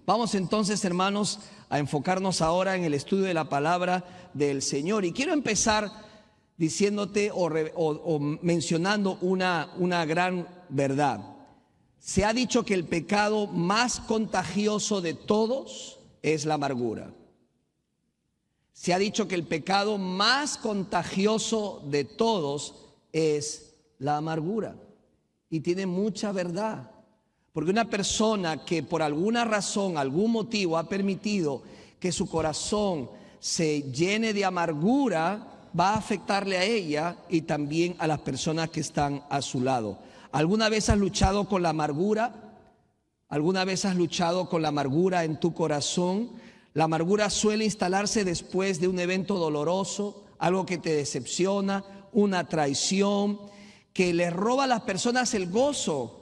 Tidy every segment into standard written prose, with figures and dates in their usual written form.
Vamos entonces, hermanos, a enfocarnos ahora en el estudio de la palabra del Señor. Y quiero empezar diciéndote o mencionando una gran verdad. Se ha dicho que el pecado más contagioso de todos es la amargura. Se ha dicho que el pecado más contagioso de todos es la amargura. Y tiene mucha verdad. Porque una persona que por alguna razón, algún motivo ha permitido que su corazón se llene de amargura, va a afectarle a ella y también a las personas que están a su lado. ¿Alguna vez has luchado con la amargura? ¿Alguna vez has luchado con la amargura en tu corazón? La amargura suele instalarse después de un evento doloroso, algo que te decepciona, una traición, que le roba a las personas el gozo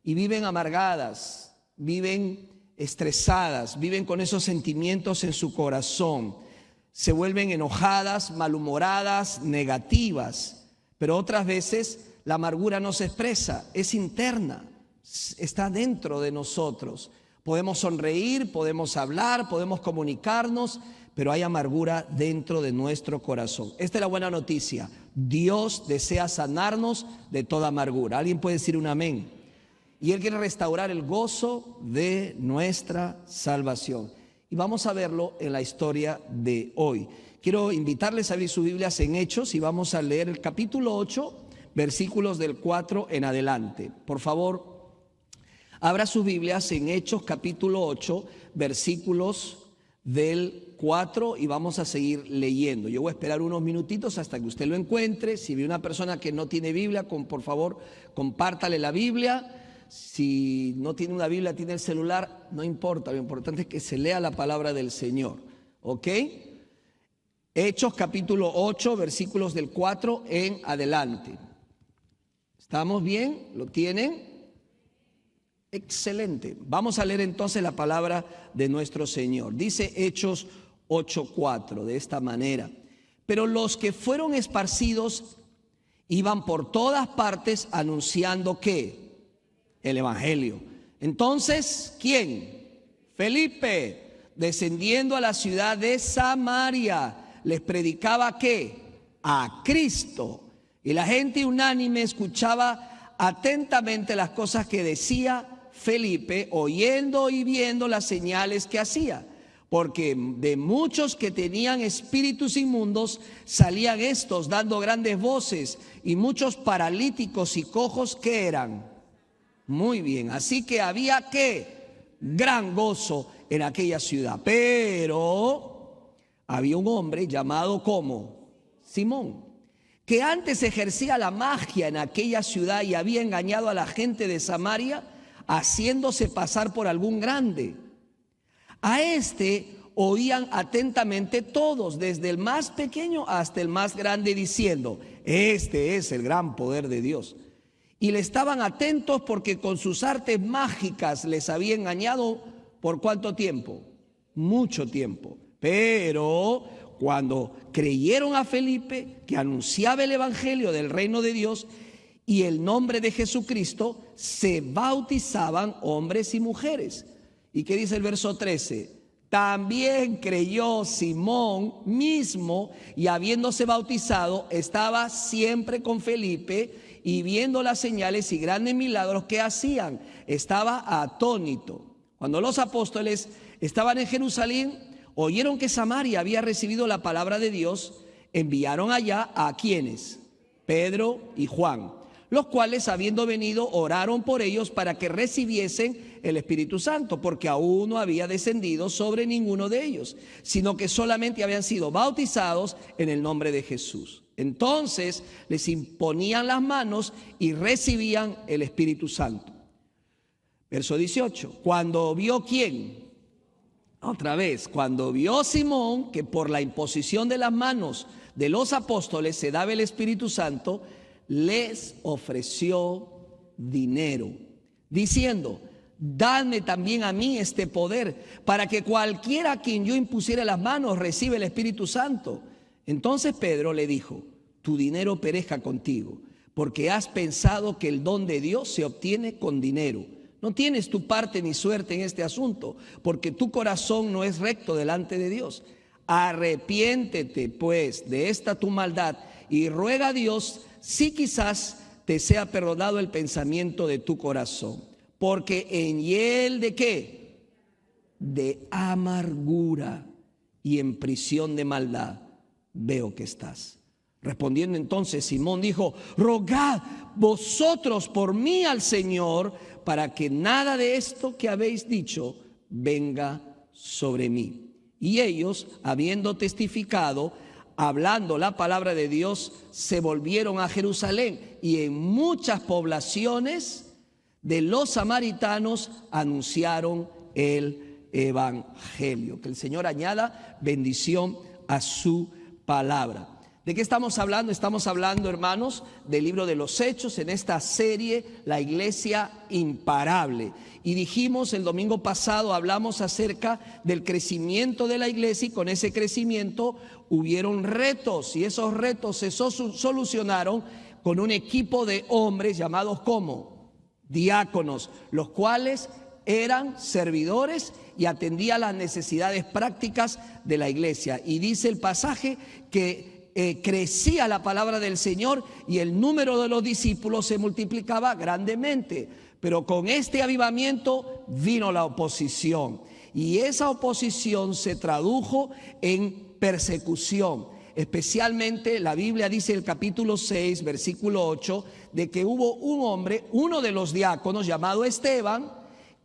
y viven amargadas, viven estresadas, viven con esos sentimientos en su corazón. Se vuelven enojadas, malhumoradas, negativas. Pero otras veces la amargura no se expresa, es interna, está dentro de nosotros. Podemos sonreír, podemos hablar, podemos comunicarnos, pero hay amargura dentro de nuestro corazón. Esta es la buena noticia. Dios desea sanarnos de toda amargura. ¿Alguien puede decir un amén? Y Él quiere restaurar el gozo de nuestra salvación. Y vamos a verlo en la historia de hoy. Quiero invitarles a abrir sus Biblias en Hechos y vamos a leer el capítulo 8, versículos del 4 en adelante. Por favor, abra sus Biblias en Hechos capítulo 8, versículos del 4 y vamos a seguir leyendo. Yo voy a esperar unos minutitos hasta que usted lo encuentre. Si ve una persona que no tiene Biblia, por favor, compártale la Biblia. Si no tiene una Biblia, tiene el celular, no importa, lo importante es que se lea la palabra del Señor. ¿Ok? Hechos capítulo 8, versículos del 4 en adelante. ¿Estamos bien? ¿Lo tienen? Excelente. Vamos a leer entonces la palabra de nuestro Señor. Dice Hechos 8:4 de esta manera. Pero los que fueron esparcidos iban por todas partes anunciando ¿qué? El evangelio. Entonces, ¿quién? Felipe, descendiendo a la ciudad de Samaria, les predicaba ¿qué? A Cristo. Y la gente unánime escuchaba atentamente las cosas que decía Felipe, oyendo y viendo las señales que hacía. Porque de muchos que tenían espíritus inmundos salían estos dando grandes voces, y muchos paralíticos y cojos que eran. Muy bien, así que había ¿qué? Gran gozo en aquella ciudad. Pero había un hombre llamado como Simón, que antes ejercía la magia en aquella ciudad y había engañado a la gente de Samaria, haciéndose pasar por algún grande. A este oían atentamente todos, desde el más pequeño hasta el más grande, diciendo: este es el gran poder de Dios. Y le estaban atentos porque con sus artes mágicas les había engañado. ¿Por cuánto tiempo? Mucho tiempo. Pero cuando creyeron a Felipe, que anunciaba el evangelio del reino de Dios y el nombre de Jesucristo, se bautizaban hombres y mujeres. ¿Y qué dice el verso 13? También creyó Simón mismo, y habiéndose bautizado estaba siempre con Felipe, y viendo las señales y grandes milagros que hacían, estaba atónito. Cuando los apóstoles estaban en Jerusalén, oyeron que Samaria había recibido la palabra de Dios, enviaron allá a ¿quiénes? Pedro y Juan, los cuales, habiendo venido, oraron por ellos para que recibiesen el Espíritu Santo, porque aún no había descendido sobre ninguno de ellos, sino que solamente habían sido bautizados en el nombre de Jesús. Entonces les imponían las manos y recibían el Espíritu Santo. Verso 18. Cuando vio ¿quién? Otra vez, cuando vio Simón que por la imposición de las manos de los apóstoles se daba el Espíritu Santo, les ofreció dinero, diciendo: dadme también a mí este poder, para que cualquiera a quien yo impusiera las manos reciba el Espíritu Santo. Entonces Pedro le dijo: tu dinero perezca contigo, porque has pensado que el don de Dios se obtiene con dinero. No tienes tu parte ni suerte en este asunto, porque tu corazón no es recto delante de Dios. Arrepiéntete pues de esta tu maldad y ruega a Dios si quizás te sea perdonado el pensamiento de tu corazón. Porque en hiel de ¿qué? De amargura y en prisión de maldad veo que estás. Respondiendo entonces Simón dijo: rogad vosotros por mí al Señor, para que nada de esto que habéis dicho venga sobre mí. Y ellos, habiendo testificado, hablando la palabra de Dios, se volvieron a Jerusalén, y en muchas poblaciones de los samaritanos anunciaron el evangelio. Que el Señor añada bendición a su palabra. ¿De qué estamos hablando? Estamos hablando, hermanos, del libro de los Hechos, en esta serie, La Iglesia Imparable. Y dijimos el domingo pasado, hablamos acerca del crecimiento de la iglesia, y con ese crecimiento hubieron retos, y esos retos se solucionaron con un equipo de hombres llamados como diáconos, los cuales eran servidores y atendían las necesidades prácticas de la iglesia. Y dice el pasaje que crecía la palabra del Señor y el número de los discípulos se multiplicaba grandemente. Pero con este avivamiento vino la oposición, y esa oposición se tradujo en persecución. Especialmente la Biblia dice en el capítulo 6, versículo 8, de que hubo un hombre, uno de los diáconos llamado Esteban,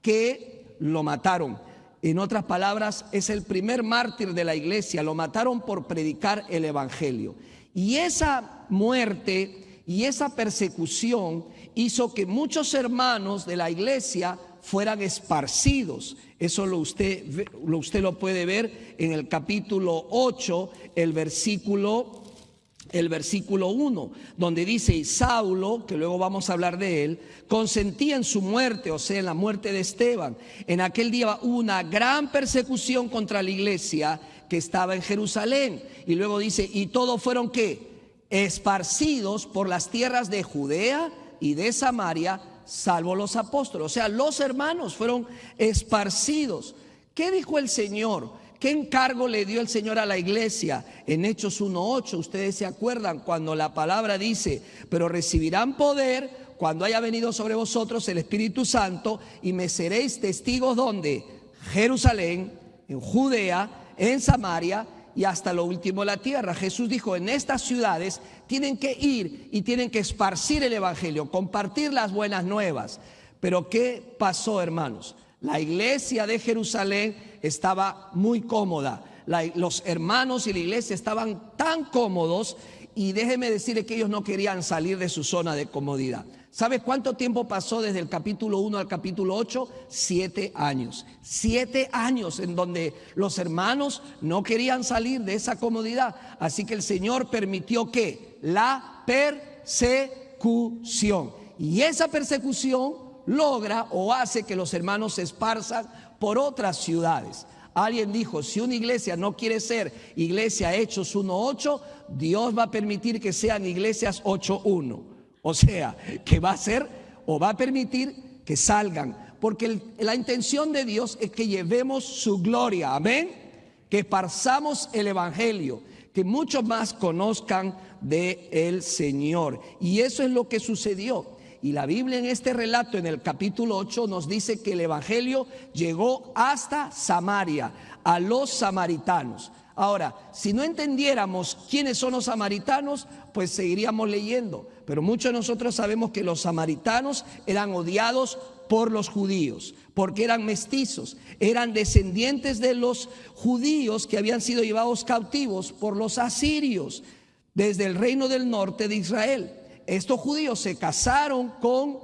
que lo mataron. En otras palabras, es el primer mártir de la iglesia. Lo mataron por predicar el evangelio. Y esa muerte y esa persecución hizo que muchos hermanos de la iglesia fueran esparcidos. Eso usted lo puede ver en el capítulo 8, el versículo 1, donde dice: y Saulo, que luego vamos a hablar de él, consentía en su muerte, o sea, en la muerte de Esteban. En aquel día hubo una gran persecución contra la iglesia que estaba en Jerusalén. Y luego dice: y todos fueron ¿qué? Esparcidos por las tierras de Judea y de Samaria, salvo los apóstoles. O sea, los hermanos fueron esparcidos. ¿Qué dijo el Señor? ¿Qué encargo le dio el Señor a la iglesia? En Hechos 1:8, ustedes se acuerdan cuando la palabra dice: pero recibirán poder cuando haya venido sobre vosotros el Espíritu Santo, y me seréis testigos, ¿dónde? Jerusalén, en Judea, en Samaria y hasta lo último de la tierra. Jesús dijo: en estas ciudades tienen que ir y tienen que esparcir el evangelio, compartir las buenas nuevas. Pero ¿qué pasó, hermanos? La iglesia de Jerusalén estaba muy cómoda. Los hermanos y la iglesia estaban tan cómodos, y déjeme decirle que ellos no querían salir de su zona de comodidad. ¿Sabe cuánto tiempo pasó desde el capítulo 1 al capítulo 8? 7 años. 7 años en donde los hermanos no querían salir de esa comodidad. Así que el Señor permitió que la persecución. Y esa persecución logra o hace que los hermanos se esparzan por otras ciudades. Alguien dijo: si una iglesia no quiere ser iglesia Hechos 1:8, Dios va a permitir que sean iglesias 8:1. O sea, que va a ser o va a permitir que salgan, porque la intención de Dios es que llevemos su gloria, amén, que esparzamos el evangelio, que muchos más conozcan del Señor. Y eso es lo que sucedió. Y la Biblia en este relato, en el capítulo 8, nos dice que el evangelio llegó hasta Samaria, a los samaritanos. Ahora, si no entendiéramos quiénes son los samaritanos, pues seguiríamos leyendo. Pero muchos de nosotros sabemos que los samaritanos eran odiados por los judíos, porque eran mestizos, eran descendientes de los judíos que habían sido llevados cautivos por los asirios desde el reino del norte de Israel. Estos judíos se casaron con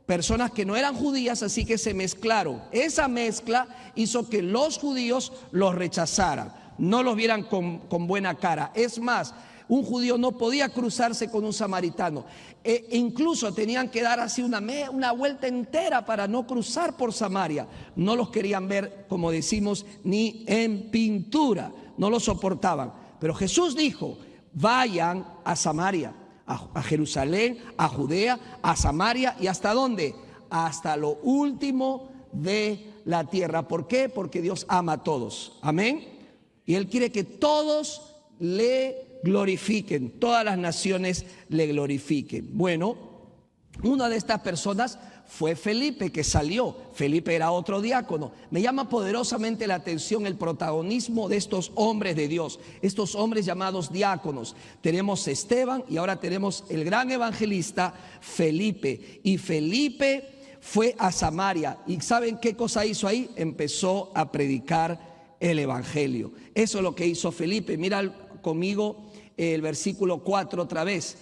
personas que no eran judías, así que se mezclaron. Esa mezcla hizo que los judíos los rechazaran, no los vieran con buena cara. Es más, un judío no podía cruzarse con un samaritano. Incluso tenían que dar así una vuelta entera para no cruzar por Samaria. No los querían ver, como decimos, ni en pintura. No los soportaban. Pero Jesús dijo: vayan a Samaria, a Jerusalén, a Judea, a Samaria, y ¿hasta dónde? hasta lo último de la tierra. ¿Por qué? Porque Dios ama a todos. Amén. Y Él quiere que todos le glorifiquen, todas las naciones le glorifiquen. Bueno, una de estas personas fue Felipe, que salió. Felipe era otro diácono. Me llama poderosamente la atención el protagonismo de estos hombres de Dios, estos hombres llamados diáconos. Tenemos Esteban y ahora tenemos el gran evangelista Felipe. Y Felipe fue a Samaria. ¿Y saben qué cosa hizo ahí? Empezó a predicar el evangelio. Eso es lo que hizo Felipe. Mira conmigo el versículo 4 otra vez.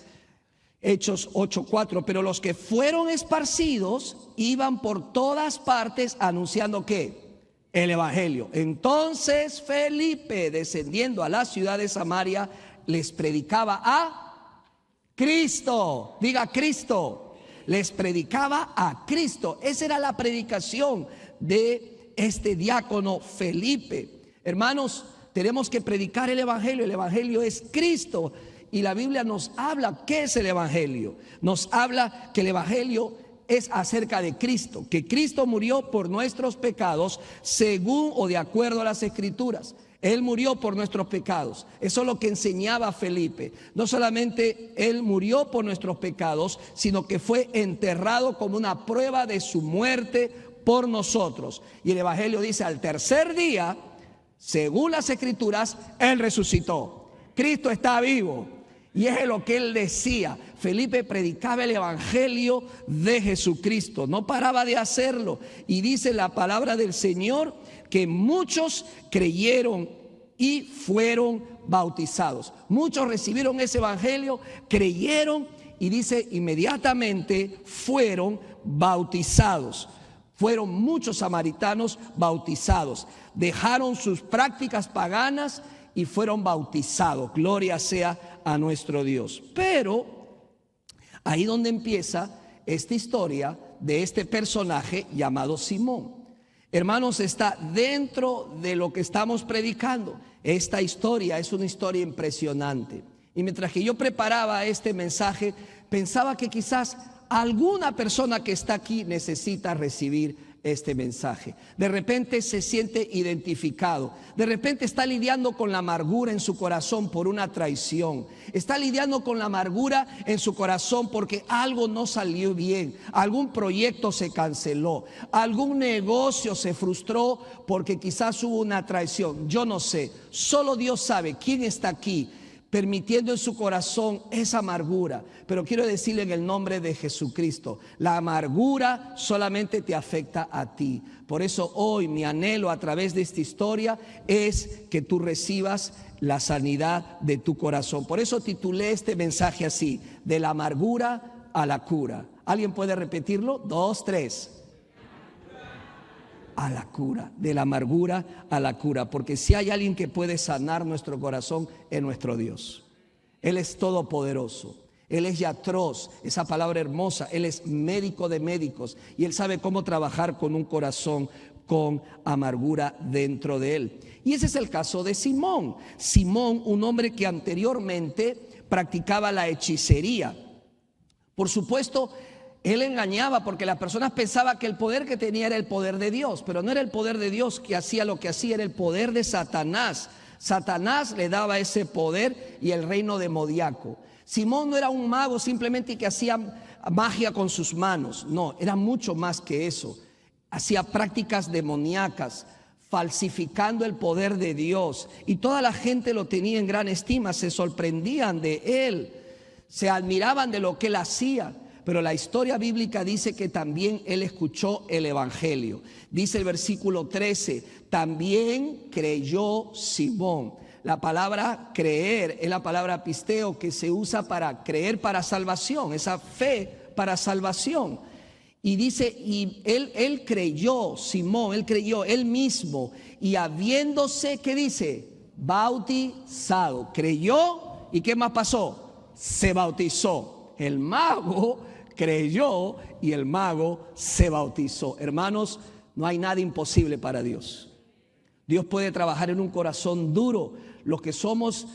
Hechos 8:4, pero los que fueron esparcidos iban por todas partes anunciando ¿qué? El evangelio. Entonces Felipe, descendiendo a la ciudad de Samaria, les predicaba a Cristo. Diga Cristo. Les predicaba a Cristo. Esa era la predicación de este diácono Felipe. Hermanos, tenemos que predicar el evangelio. El evangelio es Cristo. Y la Biblia nos habla qué es el evangelio. Nos habla que el evangelio es acerca de Cristo, que Cristo murió por nuestros pecados según o de acuerdo a las escrituras. Él murió por nuestros pecados. Eso es lo que enseñaba Felipe. No solamente Él murió por nuestros pecados, sino que fue enterrado como una prueba de su muerte por nosotros. Y el evangelio dice, al tercer día, según las escrituras, Él resucitó. Cristo está vivo. Y es lo que él decía. Felipe predicaba el evangelio de Jesucristo. No paraba de hacerlo. Y dice la palabra del Señor que muchos creyeron y fueron bautizados. Muchos recibieron ese evangelio, creyeron y dice inmediatamente fueron bautizados. Fueron muchos samaritanos bautizados. Dejaron sus prácticas paganas y fueron bautizados. Gloria sea a nuestro Dios. Pero ahí donde empieza esta historia de este personaje llamado Simón. Hermanos, está dentro de lo que estamos predicando. Esta historia es una historia impresionante. Y mientras que yo preparaba este mensaje, pensaba que quizás alguna persona que está aquí necesita recibir este mensaje. De repente se siente identificado. De repente está lidiando con la amargura en su corazón por una traición. Está lidiando con la amargura en su corazón porque algo no salió bien. Algún proyecto se canceló. Algún negocio se frustró porque quizás hubo una traición. Yo no sé. Solo Dios sabe quién está aquí permitiendo en su corazón esa amargura. Pero quiero decirle en el nombre de Jesucristo, la amargura solamente te afecta a ti. Por eso hoy mi anhelo a través de esta historia es que tú recibas la sanidad de tu corazón. Por eso titulé este mensaje así, de la amargura a la cura. ¿Alguien puede repetirlo? 2, 3. A la cura, de la amargura a la cura, porque si hay alguien que puede sanar nuestro corazón, es nuestro Dios. Él es todopoderoso, Él es Yatros, esa palabra hermosa. Él es médico de médicos y Él sabe cómo trabajar con un corazón con amargura dentro de él. Y ese es el caso de Simón. Simón, un hombre que anteriormente practicaba la hechicería. Por supuesto, él engañaba porque las personas pensaban que el poder que tenía era el poder de Dios, pero no era el poder de Dios que hacía lo que hacía, era el poder de Satanás. Satanás le daba ese poder y el reino demoníaco. Simón no era un mago simplemente que hacía magia con sus manos, no, era mucho más que eso. Hacía prácticas demoníacas, falsificando el poder de Dios, y toda la gente lo tenía en gran estima, se sorprendían de él, se admiraban de lo que él hacía. Pero la historia bíblica dice que también él escuchó el evangelio. Dice el versículo 13, también creyó Simón. La palabra creer es la palabra pisteo, que se usa para creer para salvación, esa fe para salvación. Y dice, y él creyó, Simón, él creyó él mismo, y habiéndose, ¿qué dice? Bautizado. Creyó, ¿y qué más pasó? Se bautizó. El mago creyó y el mago se bautizó. Hermanos, no hay nada imposible para Dios. Dios puede trabajar en un corazón duro. Los que somos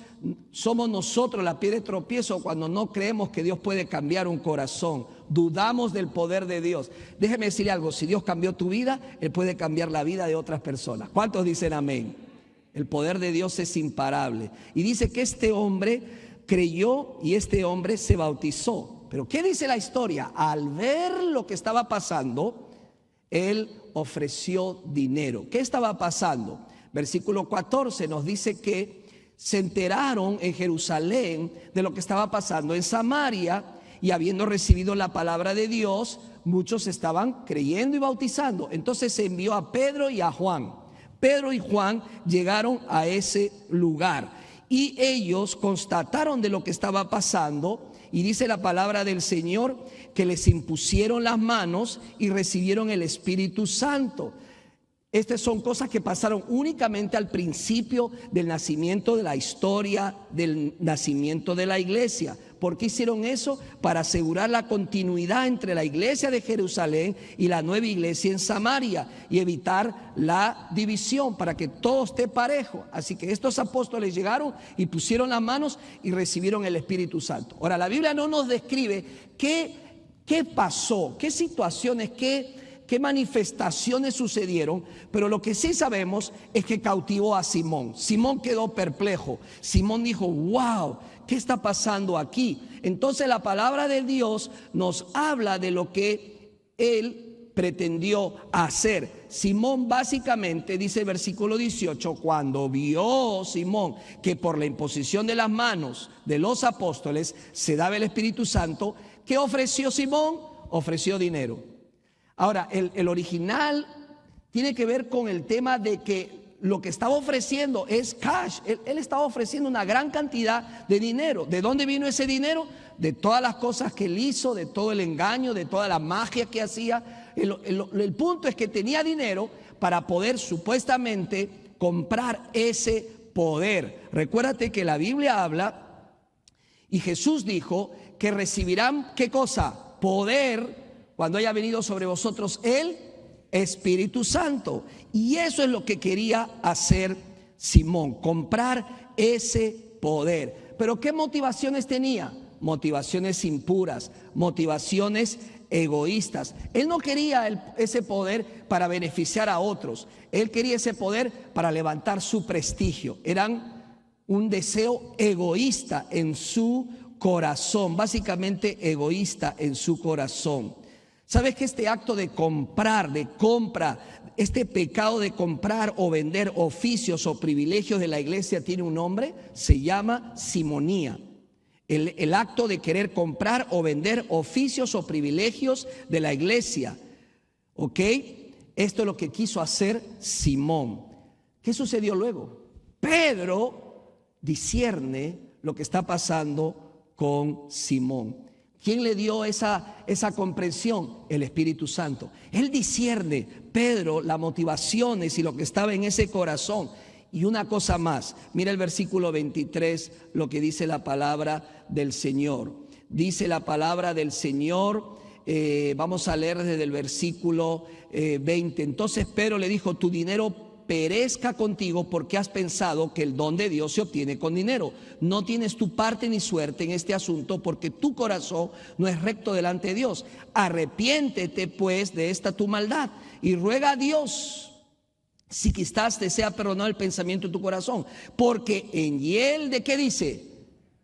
nosotros la piedra de tropiezo cuando no creemos que Dios puede cambiar un corazón. dudamos del poder de Dios. Déjeme decirle algo, si Dios cambió tu vida, Él puede cambiar la vida de otras personas. ¿Cuántos dicen amén? El poder de Dios es imparable. Y dice que este hombre creyó y este hombre se bautizó. Pero ¿qué dice la historia? Al ver lo que estaba pasando, él ofreció dinero. ¿Qué estaba pasando? Versículo 14 nos dice que se enteraron en Jerusalén de lo que estaba pasando en Samaria, y habiendo recibido la palabra de Dios, muchos estaban creyendo y bautizando. Entonces se envió a Pedro y a Juan. Pedro y Juan llegaron a ese lugar y ellos constataron de lo que estaba pasando, y dice la palabra del Señor que les impusieron las manos y recibieron el Espíritu Santo. Estas son cosas que pasaron únicamente al principio del nacimiento de la historia, del nacimiento de la iglesia. ¿Por qué hicieron eso? Para asegurar la continuidad entre la iglesia de Jerusalén y la nueva iglesia en Samaria, y evitar la división, para que todo esté parejo. Así que estos apóstoles llegaron y pusieron las manos y recibieron el Espíritu Santo. Ahora, la Biblia no nos describe qué pasó, qué situaciones, qué manifestaciones sucedieron, pero lo que sí sabemos es que cautivó a Simón. Simón quedó perplejo. Simón dijo: wow, ¿qué está pasando aquí? Entonces la palabra de Dios nos habla de lo que él pretendió hacer. Simón básicamente, dice el versículo 18, cuando vio Simón que por la imposición de las manos de los apóstoles se daba el Espíritu Santo, ¿qué ofreció Simón? Ofreció dinero. Ahora, el original tiene que ver con el tema de que lo que estaba ofreciendo es cash. Él estaba ofreciendo una gran cantidad de dinero. ¿De dónde vino ese dinero? De todas las cosas que él hizo, de todo el engaño, de toda la magia que hacía. El punto es que tenía dinero para poder supuestamente comprar ese poder. Recuérdate que la Biblia habla y Jesús dijo que recibirán, ¿qué cosa? Poder cuando haya venido sobre vosotros el Espíritu Santo. Y eso es lo que quería hacer Simón, comprar ese poder. Pero ¿qué motivaciones tenía? Motivaciones impuras, motivaciones egoístas. Él no quería ese poder para beneficiar a otros. Él quería ese poder para levantar su prestigio. Eran un deseo egoísta en su corazón, básicamente egoísta en su corazón. ¿Sabes que este acto de compra, este pecado de comprar o vender oficios o privilegios de la iglesia tiene un nombre? Se llama simonía. El acto de querer comprar o vender oficios o privilegios de la iglesia. ¿Ok? Esto es lo que quiso hacer Simón. ¿Qué sucedió luego? Pedro discierne lo que está pasando con Simón. ¿Quién le dio esa comprensión? El Espíritu Santo. Él discierne, Pedro, las motivaciones y lo que estaba en ese corazón. Y una cosa más, mira el versículo 23, lo que dice la palabra del Señor. Dice la palabra del Señor, vamos a leer desde el versículo 20. Entonces Pedro le dijo: tu dinero perezca contigo, porque has pensado que el don de Dios se obtiene con dinero. No tienes tu parte ni suerte en este asunto, porque tu corazón no es recto delante de Dios. Arrepiéntete pues de esta tu maldad y ruega a Dios, si quizás te sea perdonado el pensamiento de tu corazón, porque en hiel de, ¿qué dice?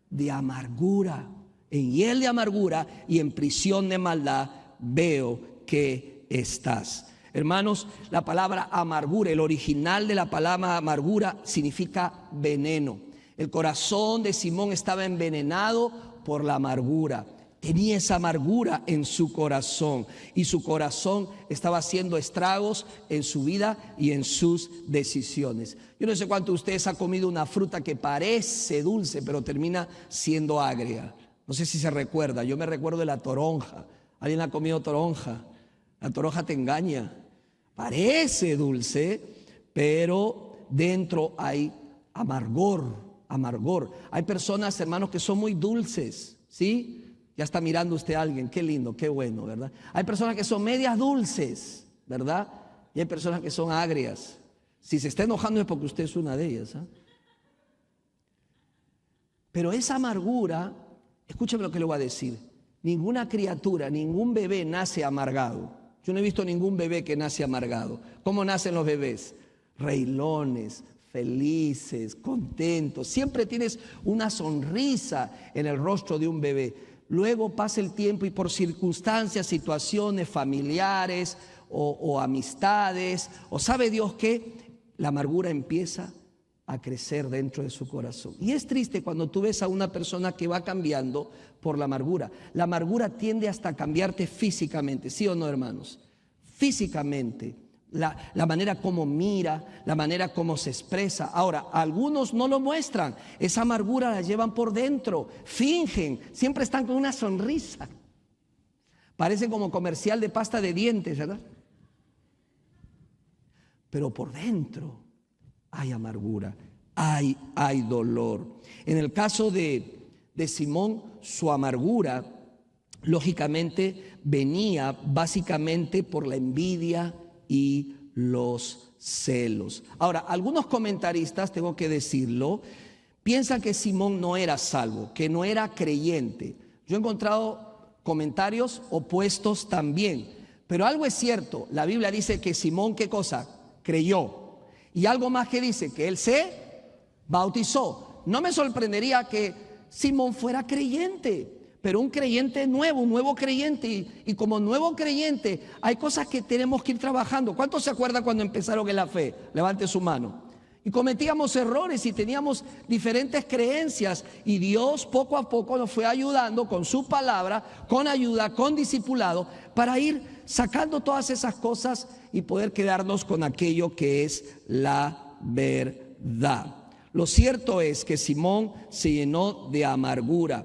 De amargura, en hiel de amargura y en prisión de maldad veo que estás. Hermanos, la palabra amargura, el original de la palabra amargura significa veneno. El corazón de Simón estaba envenenado por la amargura. Tenía esa amargura en su corazón y su corazón estaba haciendo estragos en su vida y en sus decisiones. Yo no sé cuántos de ustedes han comido una fruta que parece dulce pero termina siendo agria. No sé si se recuerda, yo me recuerdo de la toronja. ¿Alguien ha comido toronja? La toronja te engaña. Parece dulce, pero dentro hay amargor. Hay personas, hermanos, que son muy dulces, ¿sí? Ya está mirando usted a alguien, qué lindo, qué bueno, ¿verdad? Hay personas que son medias dulces, ¿verdad? Y hay personas que son agrias. Si se está enojando es porque usted es una de ellas, ¿eh? Pero esa amargura, escúcheme lo que le voy a decir, ninguna criatura, ningún bebé nace amargado. Yo no he visto ningún bebé que nace amargado. ¿Cómo nacen los bebés? Reilones, felices, contentos. Siempre tienes una sonrisa en el rostro de un bebé. Luego pasa el tiempo y por circunstancias, situaciones familiares o amistades, o sabe Dios que la amargura empieza a crecer dentro de su corazón. Y es triste cuando tú ves a una persona que va cambiando por la amargura. La amargura tiende hasta a cambiarte físicamente, ¿sí o no, hermanos? Físicamente, la manera como mira, la manera como se expresa. Ahora, algunos no lo muestran, esa amargura la llevan por dentro, fingen, siempre están con una sonrisa. Parece como comercial de pasta de dientes, ¿verdad? Pero por dentro hay amargura, hay dolor. En el caso de Simón, su amargura, lógicamente, venía básicamente por la envidia y los celos. Ahora, algunos comentaristas, tengo que decirlo, piensan que Simón no era salvo, que no era creyente. Yo he encontrado comentarios opuestos también, pero algo es cierto. La Biblia dice que Simón, ¿qué cosa? Creyó. Y algo más que dice, que él se bautizó. No me sorprendería que Simón fuera creyente, pero un creyente nuevo, un nuevo creyente. Y como nuevo creyente hay cosas que tenemos que ir trabajando. ¿Cuántos se acuerdan cuando empezaron en la fe? Levante su mano. Y cometíamos errores y teníamos diferentes creencias. Y Dios poco a poco nos fue ayudando con su palabra, con ayuda, con discipulado, para ir sacando todas esas cosas y poder quedarnos con aquello que es la verdad. Lo cierto es que Simón se llenó de amargura.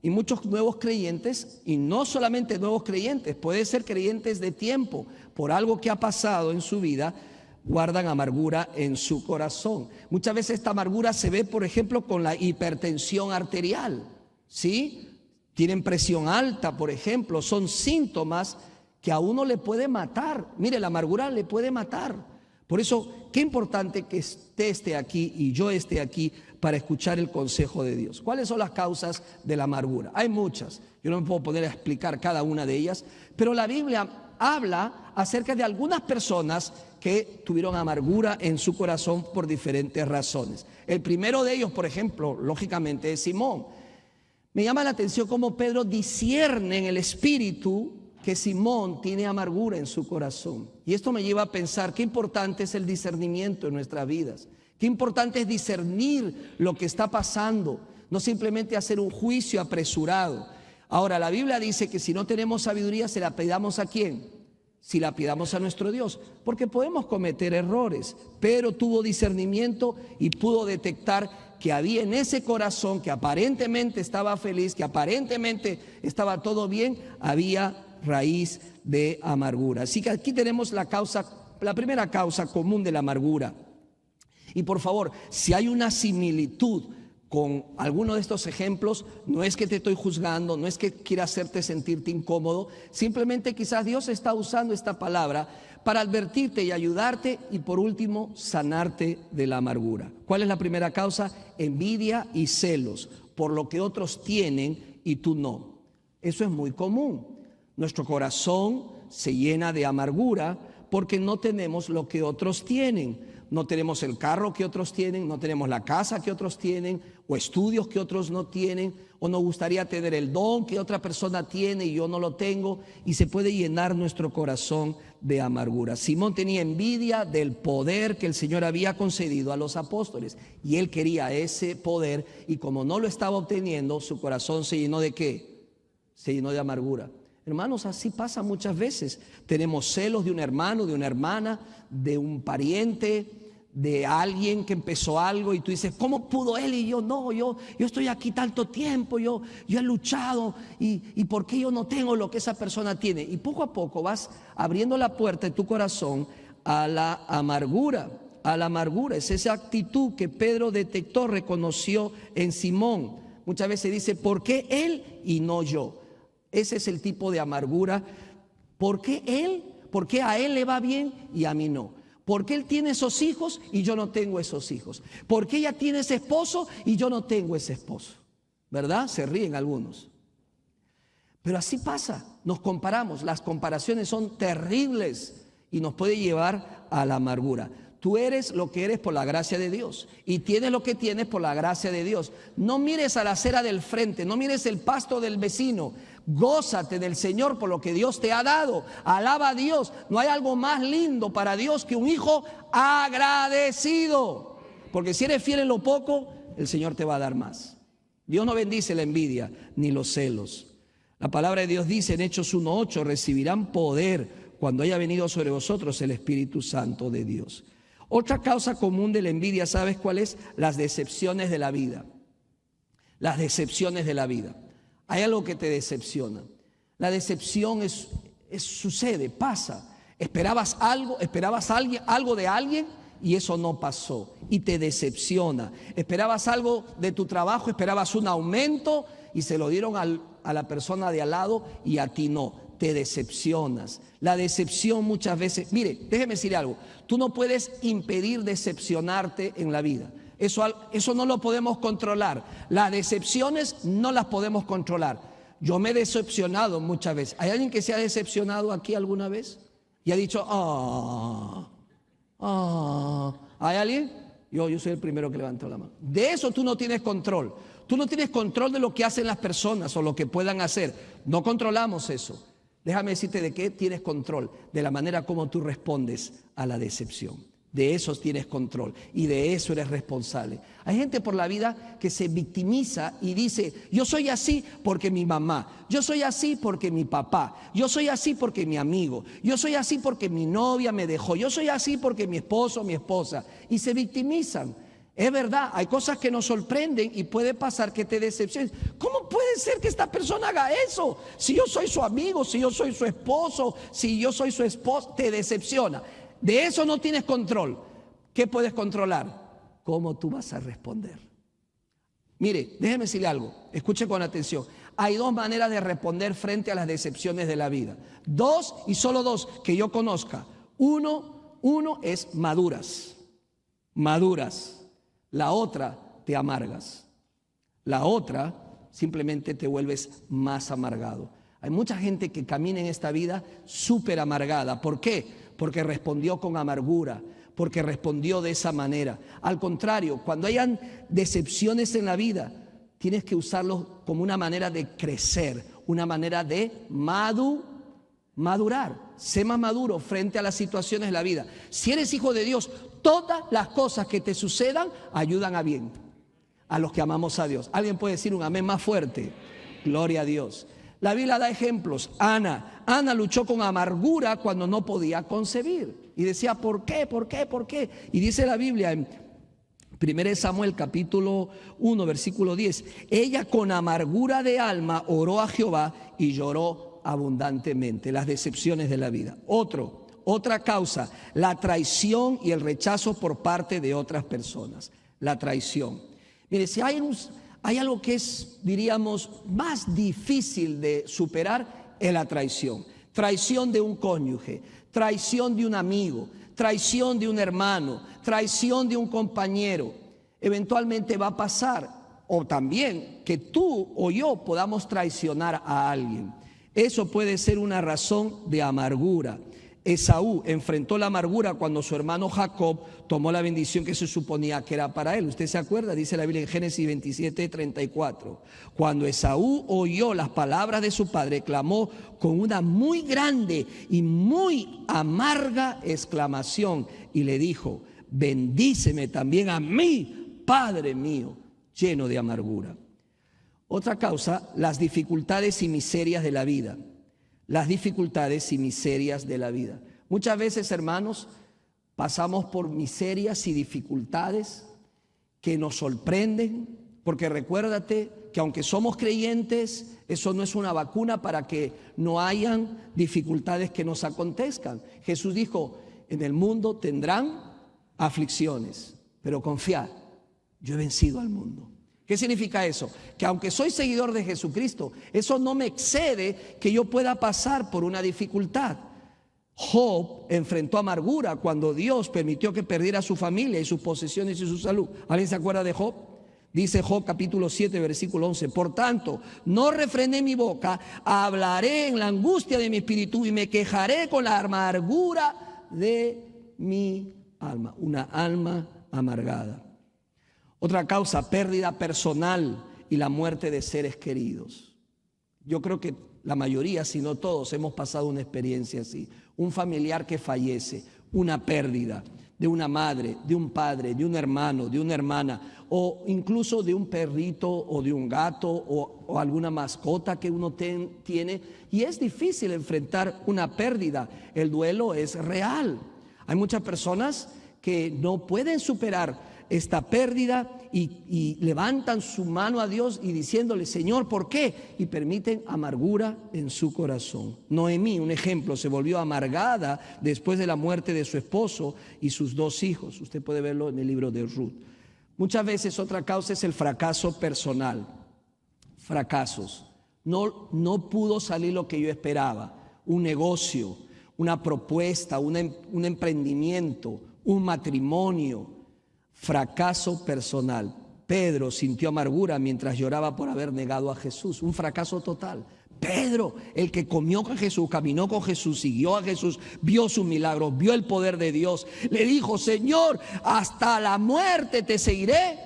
Y muchos nuevos creyentes, y no solamente nuevos creyentes, puede ser creyentes de tiempo, por algo que ha pasado en su vida, guardan amargura en su corazón. Muchas veces esta amargura se ve, por ejemplo, con la hipertensión arterial, ¿sí? Tienen presión alta, por ejemplo, son síntomas que a uno le puede matar. Mire, la amargura le puede matar. Por eso, qué importante que usted esté aquí y yo esté aquí para escuchar el consejo de Dios. ¿Cuáles son las causas de la amargura? Hay muchas. Yo no me puedo poner a explicar cada una de ellas, pero la Biblia habla acerca de algunas personas que tuvieron amargura en su corazón por diferentes razones. El primero de ellos, por ejemplo, lógicamente es Simón. Me llama la atención cómo Pedro discierne en el espíritu que Simón tiene amargura en su corazón. Y esto me lleva a pensar qué importante es el discernimiento en nuestras vidas. Qué importante es discernir lo que está pasando, no simplemente hacer un juicio apresurado. Ahora, la Biblia dice que si no tenemos sabiduría, ¿se la pidamos a quién? Si la pidamos a nuestro Dios, porque podemos cometer errores, pero tuvo discernimiento y pudo detectar que había en ese corazón que aparentemente estaba feliz, que aparentemente estaba todo bien, había raíz de amargura. Así que aquí tenemos la primera causa común de la amargura. Y por favor, si hay una similitud con alguno de estos ejemplos, no es que te estoy juzgando, no es que quiera hacerte sentirte incómodo, simplemente quizás Dios está usando esta palabra para advertirte y ayudarte y por último sanarte de la amargura. ¿Cuál es la primera causa? Envidia y celos por lo que otros tienen y tú no. Eso es muy común. Nuestro corazón se llena de amargura porque no tenemos lo que otros tienen. No tenemos el carro que otros tienen, no tenemos la casa que otros tienen, o estudios que otros no tienen, o nos gustaría tener el don que otra persona tiene y yo no lo tengo, y se puede llenar nuestro corazón de amargura. Simón tenía envidia del poder que el Señor había concedido a los apóstoles, y él quería ese poder, y como no lo estaba obteniendo, su corazón se llenó ¿de qué? Se llenó de amargura. Hermanos, así pasa muchas veces. Tenemos celos de un hermano, de una hermana, de un pariente, de alguien que empezó algo y tú dices, ¿cómo pudo él y yo no? Yo estoy aquí tanto tiempo, yo he luchado y ¿por qué yo no tengo lo que esa persona tiene? Y poco a poco vas abriendo la puerta de tu corazón a la amargura. A la amargura, es esa actitud que Pedro detectó, reconoció en Simón. Muchas veces dice, ¿por qué él y no yo? Ese es el tipo de amargura. ¿Por qué él? ¿Por qué a él le va bien y a mí no? ¿Por qué él tiene esos hijos y yo no tengo esos hijos? ¿Por qué ella tiene ese esposo y yo no tengo ese esposo? ¿Verdad? Se ríen algunos. Pero así pasa, nos comparamos, las comparaciones son terribles y nos puede llevar a la amargura. Tú eres lo que eres por la gracia de Dios y tienes lo que tienes por la gracia de Dios. No mires a la acera del frente, no mires el pasto del vecino. Gózate del Señor por lo que Dios te ha dado. Alaba a Dios. No hay algo más lindo para Dios que un hijo agradecido. Porque si eres fiel en lo poco, el Señor te va a dar más. Dios no bendice la envidia ni los celos. La palabra de Dios dice en Hechos 1:8, recibirán poder cuando haya venido sobre vosotros el Espíritu Santo de Dios. Otra causa común de la envidia, ¿sabes cuál es? Las decepciones de la vida. Las decepciones de la vida. Hay algo que te decepciona. La decepción sucede, pasa. Esperabas algo de alguien y eso no pasó y te decepciona. Esperabas algo de tu trabajo, esperabas un aumento y se lo dieron a la persona de al lado y a ti no. Te decepcionas. La decepción muchas veces, mire, déjeme decir algo, tú no puedes impedir decepcionarte en la vida. Eso no lo podemos controlar. Las decepciones no las podemos controlar. Yo me he decepcionado muchas veces. ¿Hay alguien que se ha decepcionado aquí alguna vez? Y ha dicho, ¿hay alguien? Yo soy el primero que levantó la mano. De eso tú no tienes control. Tú no tienes control de lo que hacen las personas o lo que puedan hacer. No controlamos eso. Déjame decirte de qué tienes control, de la manera como tú respondes a la decepción. De eso tienes control y de eso eres responsable. Hay gente por la vida que se victimiza y dice, yo soy así porque mi mamá, yo soy así porque mi papá, yo soy así porque mi amigo, yo soy así porque mi novia me dejó, yo soy así porque mi esposo o mi esposa. Y se victimizan. Es verdad, hay cosas que nos sorprenden y puede pasar que te decepciones. ¿Cómo puede ser que esta persona haga eso? Si yo soy su amigo, si yo soy su esposo, si yo soy su esposa, te decepciona. De eso no tienes control. ¿Qué puedes controlar? ¿Cómo tú vas a responder? Mire, déjeme decirle algo, escuche con atención. Hay dos maneras de responder frente a las decepciones de la vida. Dos y solo dos que yo conozca. Uno es maduras. La otra, te amargas. La otra, simplemente te vuelves más amargado. Hay mucha gente que camina en esta vida súper amargada. ¿Por qué? Porque respondió con amargura, porque respondió de esa manera. Al contrario, cuando hayan decepciones en la vida, tienes que usarlo como una manera de crecer, una manera de madurar. Sé más maduro frente a las situaciones de la vida. Si eres hijo de Dios, todas las cosas que te sucedan ayudan a bien, a los que amamos a Dios. ¿Alguien puede decir un amén más fuerte? Gloria a Dios. La Biblia da ejemplos. Ana luchó con amargura cuando no podía concebir. Y decía, ¿por qué? Y dice la Biblia en 1 Samuel capítulo 1 versículo 10. Ella con amargura de alma oró a Jehová y lloró abundantemente. Las decepciones de la vida. Otra causa, la traición y el rechazo por parte de otras personas. La traición. Mire, si hay algo que es, diríamos, más difícil de superar, es la traición. Traición de un cónyuge, traición de un amigo, traición de un hermano, traición de un compañero. Eventualmente va a pasar, o también que tú o yo podamos traicionar a alguien. Eso puede ser una razón de amargura. Esaú enfrentó la amargura cuando su hermano Jacob tomó la bendición que se suponía que era para él. ¿Usted se acuerda? Dice la Biblia en Génesis 27:34. Cuando Esaú oyó las palabras de su padre, clamó con una muy grande y muy amarga exclamación y le dijo, bendíceme también a mí, Padre mío, lleno de amargura. Otra causa, las dificultades y miserias de la vida. Las dificultades y miserias de la vida. Muchas veces, hermanos, pasamos por miserias y dificultades que nos sorprenden, porque recuérdate que aunque somos creyentes, eso no es una vacuna para que no hayan dificultades que nos acontezcan. Jesús dijo, en el mundo tendrán aflicciones, pero confiad, yo he vencido al mundo. ¿Qué significa eso? Que aunque soy seguidor de Jesucristo, eso no me excede que yo pueda pasar por una dificultad. Job enfrentó amargura cuando Dios permitió que perdiera su familia y sus posesiones y su salud. ¿Alguien se acuerda de Job? Dice Job capítulo 7, versículo 11, por tanto, no refrené mi boca, hablaré en la angustia de mi espíritu y me quejaré con la amargura de mi alma. Una alma amargada. Otra causa, pérdida personal y la muerte de seres queridos. Yo creo que la mayoría, si no todos, hemos pasado una experiencia así. Un familiar que fallece, una pérdida de una madre, de un padre, de un hermano, de una hermana, o incluso de un perrito o de un gato o alguna mascota que uno tiene. Y es difícil enfrentar una pérdida. El duelo es real. Hay muchas personas que no pueden superar esta pérdida y levantan su mano a Dios y diciéndole, Señor, ¿por qué? Y permiten amargura en su corazón. Noemí, un ejemplo, se volvió amargada después de la muerte de su esposo y sus 2 hijos. Usted puede verlo en el libro de Ruth. Muchas veces otra causa es el fracaso personal. Fracasos. No pudo salir lo que yo esperaba. Un negocio, una propuesta, un emprendimiento, un matrimonio. Fracaso personal. Pedro sintió amargura mientras lloraba por haber negado a Jesús. Un fracaso total. Pedro, el que comió con Jesús, caminó con Jesús, siguió a Jesús, vio sus milagros, vio el poder de Dios, le dijo, Señor, hasta la muerte te seguiré.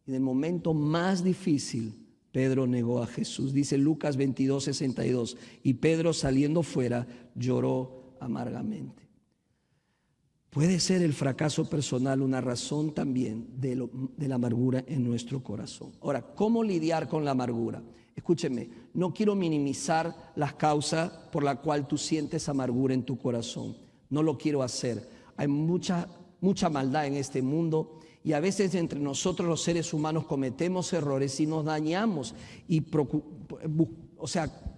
Y en el momento más difícil, Pedro negó a Jesús. Dice Lucas 22, 62. Y Pedro, saliendo fuera, lloró amargamente. Puede ser el fracaso personal una razón también de la amargura en nuestro corazón. Ahora, ¿cómo lidiar con la amargura? Escúcheme, no quiero minimizar las causas por la cual tú sientes amargura en tu corazón. No lo quiero hacer. Hay mucha maldad en este mundo y a veces entre nosotros los seres humanos cometemos errores y nos dañamos y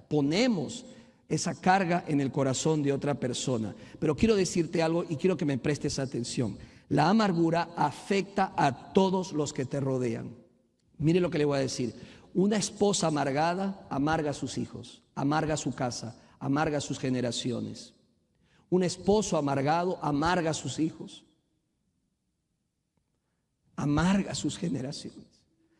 ponemos esa carga en el corazón de otra persona. Pero quiero decirte algo y quiero que me prestes atención. La amargura afecta a todos los que te rodean. Mire lo que le voy a decir. Una esposa amargada amarga a sus hijos, amarga su casa, amarga a sus generaciones. Un esposo amargado amarga a sus hijos, amarga a sus generaciones.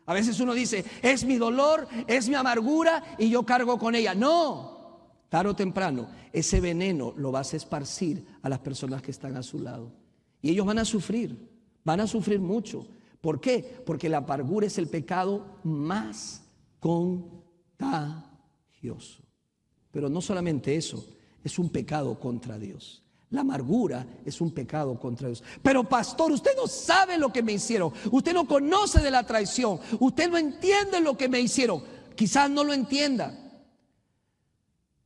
A veces uno dice, es mi dolor, es mi amargura y yo cargo con ella. No, tarde o temprano, ese veneno lo vas a esparcir a las personas que están a su lado. Y ellos van a sufrir mucho. ¿Por qué? Porque la amargura es el pecado más contagioso. Pero no solamente eso, es un pecado contra Dios. La amargura es un pecado contra Dios. Pero pastor, usted no sabe lo que me hicieron. Usted no conoce de la traición. Usted no entiende lo que me hicieron. Quizás no lo entienda.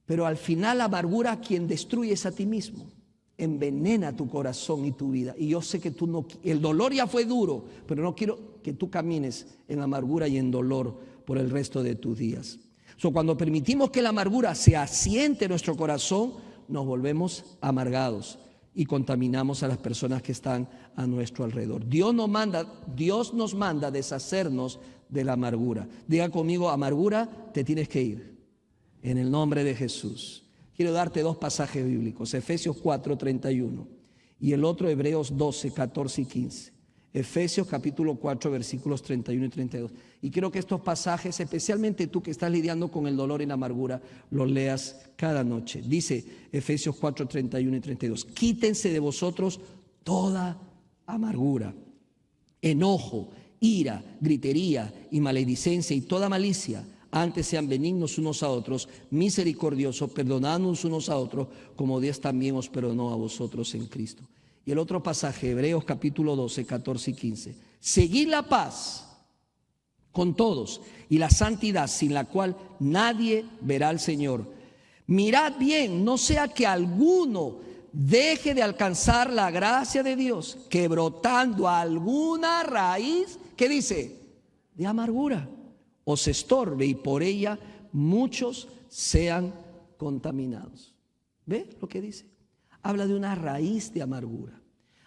Pero al final la amargura quien destruye es a ti mismo. Envenena tu corazón y tu vida. Y yo sé que tú no, el dolor ya fue duro, pero no quiero que tú camines en amargura y en dolor por el resto de tus días. Cuando permitimos que la amargura se asiente en nuestro corazón, nos volvemos amargados y contaminamos a las personas que están a nuestro alrededor. Dios nos manda deshacernos de la amargura. Diga conmigo, amargura, te tienes que ir. En el nombre de Jesús. Quiero darte 2 pasajes bíblicos, Efesios 4, 31 y el otro Hebreos 12, 14 y 15. Efesios capítulo 4, versículos 31 y 32. Y quiero que estos pasajes, especialmente tú que estás lidiando con el dolor y la amargura, los leas cada noche. Dice Efesios 4, 31 y 32. Quítense de vosotros toda amargura, enojo, ira, gritería y maledicencia y toda malicia. Antes sean benignos unos a otros, misericordiosos, perdonándonos unos a otros, como Dios también os perdonó a vosotros en Cristo. Y el otro pasaje, Hebreos capítulo 12, 14 y 15. Seguid la paz con todos y la santidad, sin la cual nadie verá al Señor. Mirad bien, no sea que alguno deje de alcanzar la gracia de Dios, que brotando alguna raíz, ¿qué dice? De amargura, os estorbe y por ella muchos sean contaminados. ¿Ve lo que dice? Habla de una raíz de amargura.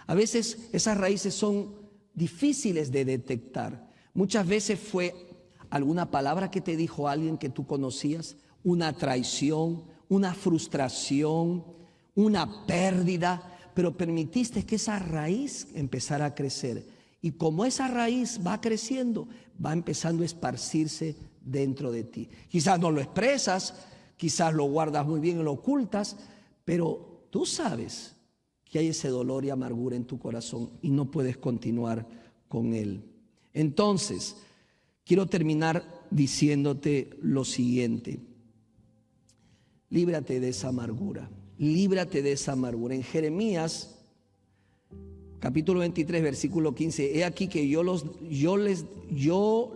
A veces esas raíces son difíciles de detectar. Muchas veces fue alguna palabra que te dijo alguien que tú conocías, una traición, una frustración, una pérdida, pero permitiste que esa raíz empezara a crecer Y como esa raíz va creciendo, va empezando a esparcirse dentro de ti. Quizás no lo expresas, quizás lo guardas muy bien y lo ocultas, pero tú sabes que hay ese dolor y amargura en tu corazón y no puedes continuar con él. Entonces, quiero terminar diciéndote lo siguiente. Líbrate de esa amargura, líbrate de esa amargura. En Jeremías, capítulo 23, versículo 15, he aquí que yo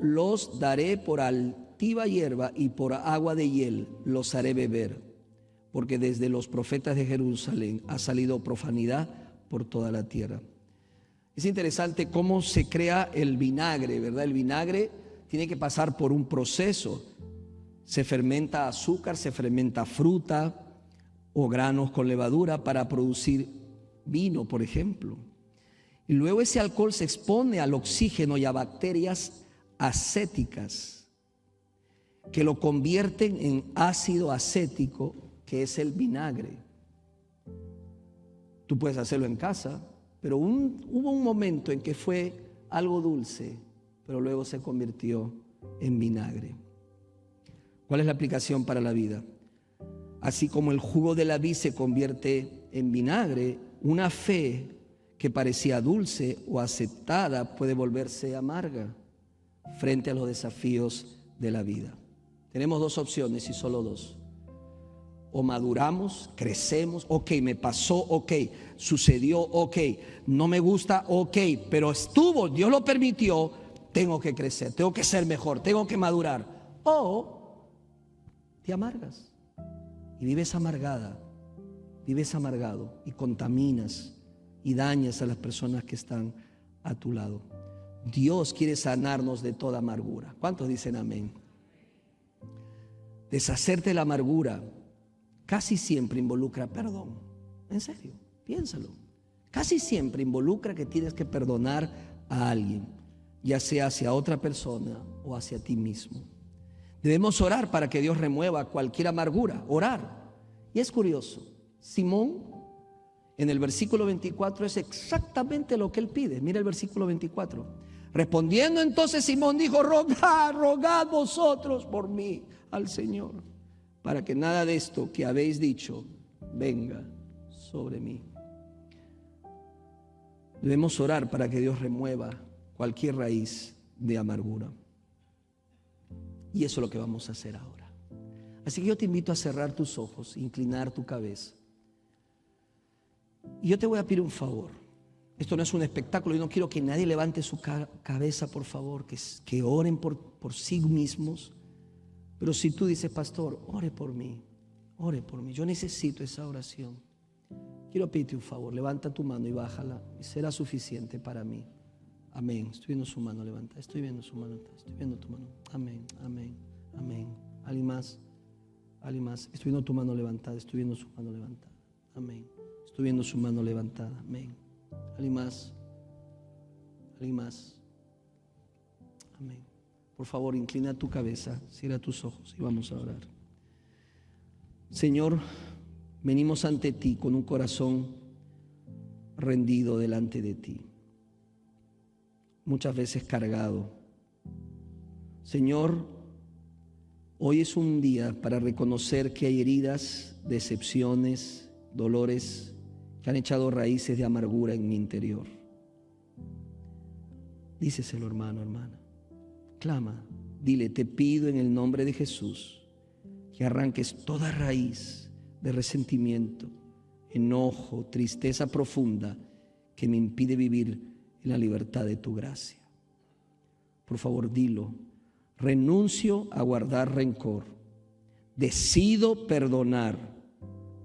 los daré por altiva hierba y por agua de hiel los haré beber, porque desde los profetas de Jerusalén ha salido profanidad por toda la tierra. Es interesante cómo se crea el vinagre, ¿verdad? El vinagre tiene que pasar por un proceso. Se fermenta azúcar, se fermenta fruta o granos con levadura para producir vino, por ejemplo. Y luego ese alcohol se expone al oxígeno y a bacterias acéticas que lo convierten en ácido acético, que es el vinagre. Tú puedes hacerlo en casa, pero hubo un momento en que fue algo dulce, pero luego se convirtió en vinagre. ¿Cuál es la aplicación para la vida? Así como el jugo de la vid se convierte en vinagre, una fe que parecía dulce o aceptada puede volverse amarga frente a los desafíos de la vida. Tenemos dos opciones y solo dos. O maduramos, crecemos, ok, me pasó, ok, sucedió, ok, no me gusta, ok, pero estuvo, Dios lo permitió, tengo que crecer, tengo que ser mejor, tengo que madurar. O te amargas y vives amargada, vives amargado y contaminas y dañas a las personas que están a tu lado. Dios quiere sanarnos de toda amargura. ¿Cuántos dicen amén? Deshacerte de la amargura casi siempre involucra perdón. En serio, piénsalo. Casi siempre involucra que tienes que perdonar a alguien, ya sea hacia otra persona o hacia ti mismo. Debemos orar para que Dios remueva cualquier amargura, orar. Y es curioso, Simón en el versículo 24 es exactamente lo que él pide. Mira el versículo 24. Respondiendo entonces Simón dijo: rogad vosotros por mí al Señor, para que nada de esto que habéis dicho venga sobre mí. Debemos orar para que Dios remueva cualquier raíz de amargura. Y eso es lo que vamos a hacer ahora. Así que yo te invito a cerrar tus ojos, inclinar tu cabeza. Y yo te voy a pedir un favor. Esto no es un espectáculo. Yo no quiero que nadie levante su cabeza, por favor. Que oren por sí mismos. Pero si tú dices: pastor, ore por mí. Ore por mí. Yo necesito esa oración. Quiero pedirte un favor. Levanta tu mano y bájala. Y será suficiente para mí. Amén. Estoy viendo su mano levantada. Estoy viendo su mano. Estoy viendo tu mano. Amén. Amén. Amén. ¿Alguien más? ¿Alguien más? Estoy viendo tu mano levantada. Estoy viendo su mano levantada. Amén. Estoy viendo su mano levantada. Amén. ¿Alguien más? ¿Alguien más? Amén. Por favor, inclina tu cabeza, cierra tus ojos y vamos a orar. Señor, venimos ante ti con un corazón rendido delante de ti, muchas veces cargado. Señor, hoy es un día para reconocer que hay heridas, decepciones, dolores que han echado raíces de amargura en mi interior. Díceselo, hermano, hermana. Clama, dile: te pido en el nombre de Jesús que arranques toda raíz de resentimiento, enojo, tristeza profunda que me impide vivir en la libertad de tu gracia. Por favor, dilo: renuncio a guardar rencor, decido perdonar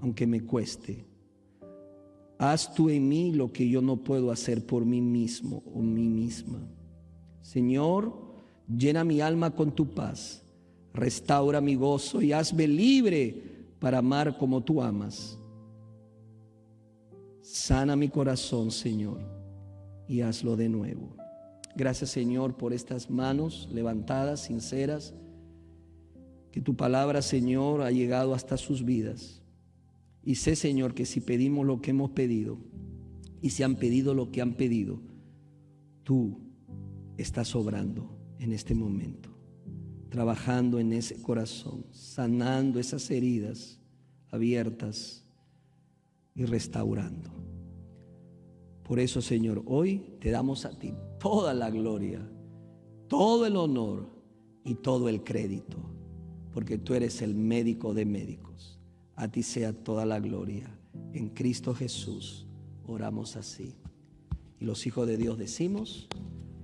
aunque me cueste. Haz tú en mí lo que yo no puedo hacer por mí mismo o mí misma. Señor, llena mi alma con tu paz, restaura mi gozo y hazme libre para amar como tú amas. Sana mi corazón, Señor, y hazlo de nuevo. Gracias, Señor, por estas manos levantadas, sinceras, que tu palabra, Señor, ha llegado hasta sus vidas. Y sé, Señor, que si pedimos lo que hemos pedido y si han pedido lo que han pedido, tú estás obrando en este momento, trabajando en ese corazón, sanando esas heridas abiertas y restaurando. Por eso, Señor, hoy te damos a ti toda la gloria, todo el honor y todo el crédito, porque tú eres el médico de médicos. A ti sea toda la gloria. En Cristo Jesús oramos así. Y los hijos de Dios decimos: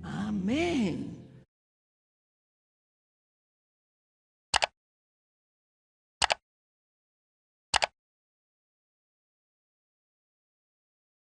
amén.